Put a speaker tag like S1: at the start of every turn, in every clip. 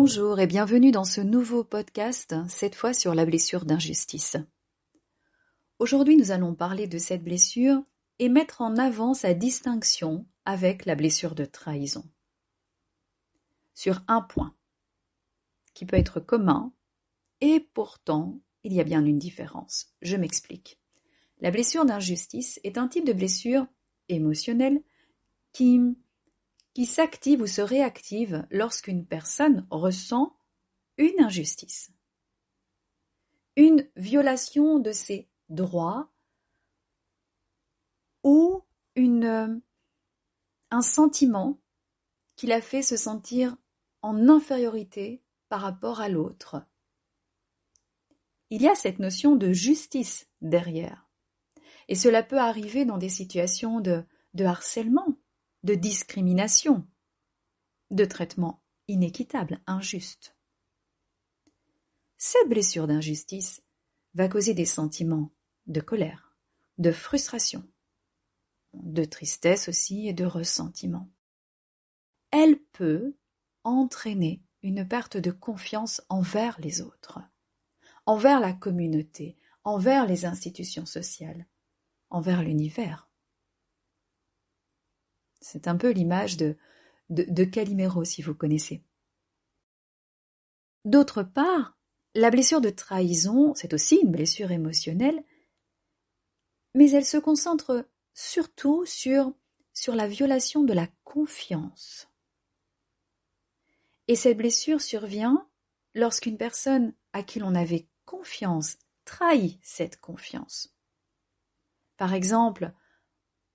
S1: Bonjour et bienvenue dans ce nouveau podcast, cette fois sur la blessure d'injustice. Aujourd'hui, nous allons parler de cette blessure et mettre en avant sa distinction avec la blessure de trahison. Sur un point, qui peut être commun, et pourtant, il y a bien une différence. Je m'explique. La blessure d'injustice est un type de blessure émotionnelle qui s'active ou se réactive lorsqu'une personne ressent une injustice, une violation de ses droits ou un sentiment qui la fait se sentir en infériorité par rapport à l'autre. Il y a cette notion de justice derrière. Et cela peut arriver dans des situations de harcèlement, de discrimination, de traitement inéquitable, injuste. Cette blessure d'injustice va causer des sentiments de colère, de frustration, de tristesse aussi et de ressentiment. Elle peut entraîner une perte de confiance envers les autres, envers la communauté, envers les institutions sociales, envers l'univers. C'est un peu l'image de Calimero, si vous connaissez. D'autre part, la blessure de trahison, c'est aussi une blessure émotionnelle, mais elle se concentre surtout sur la violation de la confiance. Et cette blessure survient lorsqu'une personne à qui l'on avait confiance trahit cette confiance. Par exemple,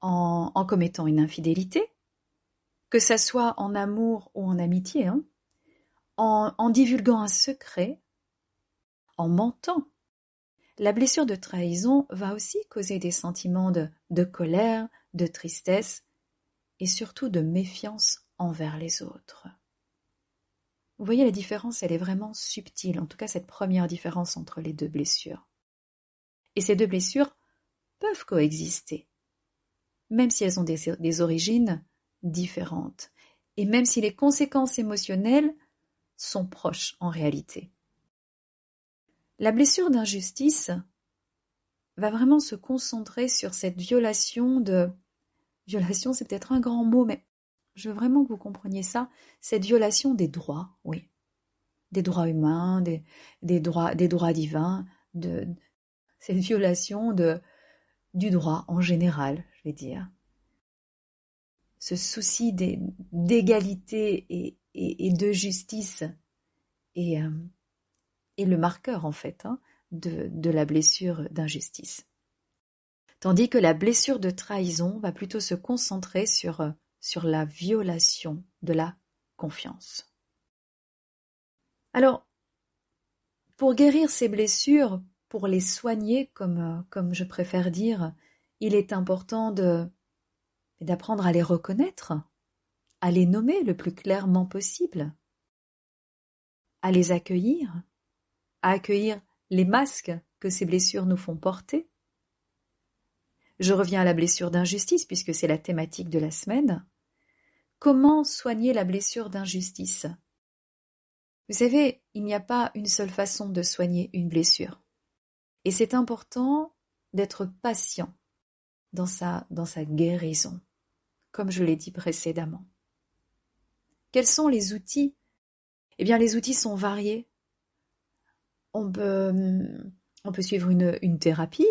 S1: en commettant une infidélité, que ça soit en amour ou en amitié, en divulguant un secret, en mentant. La blessure de trahison va aussi causer des sentiments de colère, de tristesse et surtout de méfiance envers les autres. Vous voyez, la différence, elle est vraiment subtile, en tout cas cette première différence entre les deux blessures. Et ces deux blessures peuvent coexister, même si elles ont des origines différentes, et même si les conséquences émotionnelles sont proches en réalité. La blessure d'injustice va vraiment se concentrer sur cette violation, c'est peut-être un grand mot, mais je veux vraiment que vous compreniez ça, cette violation des droits, oui, des droits humains, des droits divins, cette violation du droit en général, je vais dire. Ce souci d'égalité et de justice est le marqueur en fait de la blessure d'injustice. Tandis que la blessure de trahison va plutôt se concentrer sur la violation de la confiance. Alors, pour guérir ces blessures, pour les soigner comme je préfère dire, il est important d'apprendre à les reconnaître, à les nommer le plus clairement possible, à les accueillir, à accueillir les masques que ces blessures nous font porter. Je reviens à la blessure d'injustice puisque c'est la thématique de la semaine. Comment soigner la blessure d'injustice ? Vous savez, il n'y a pas une seule façon de soigner une blessure. Et c'est important d'être patient dans sa guérison, comme je l'ai dit précédemment. Quels sont les outils ? Eh bien, les outils sont variés. On peut suivre une thérapie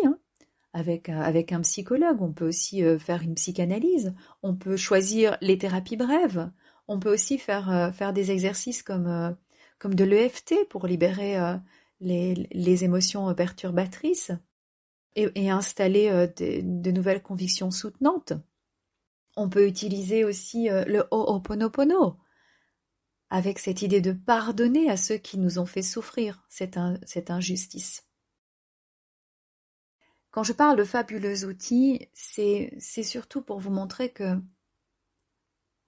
S1: avec un psychologue. On peut aussi faire une psychanalyse. On peut choisir les thérapies brèves. On peut aussi faire des exercices comme de l'EFT pour libérer les émotions perturbatrices et installer de nouvelles convictions soutenantes. On peut utiliser aussi le Ho'oponopono, avec cette idée de pardonner à ceux qui nous ont fait souffrir cette injustice. Quand je parle de fabuleux outils, c'est surtout pour vous montrer que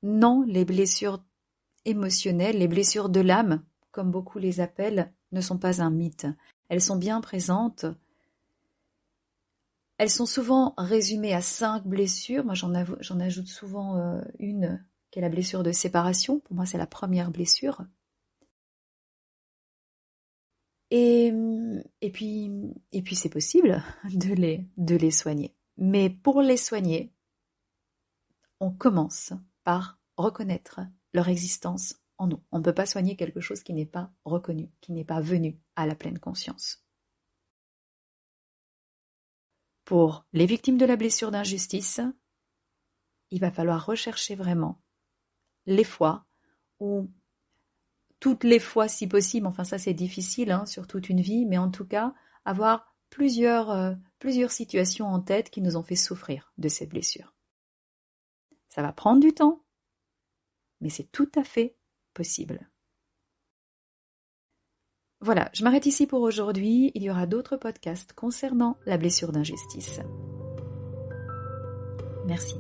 S1: non, les blessures émotionnelles, les blessures de l'âme, comme beaucoup les appellent, ne sont pas un mythe. Elles sont bien présentes. Elles sont souvent résumées à 5 blessures. Moi, j'en ajoute souvent une qui est la blessure de séparation. Pour moi, c'est la première blessure. Et puis c'est possible de les soigner. Mais pour les soigner, on commence par reconnaître leur existence en nous. On ne peut pas soigner quelque chose qui n'est pas reconnu, qui n'est pas venu à la pleine conscience. Pour les victimes de la blessure d'injustice, il va falloir rechercher vraiment les fois où, toutes les fois si possible, enfin ça c'est difficile sur toute une vie, mais en tout cas avoir plusieurs situations en tête qui nous ont fait souffrir de cette blessure. Ça va prendre du temps, mais c'est tout à fait possible. Voilà, je m'arrête ici pour aujourd'hui. Il y aura d'autres podcasts concernant la blessure d'injustice. Merci.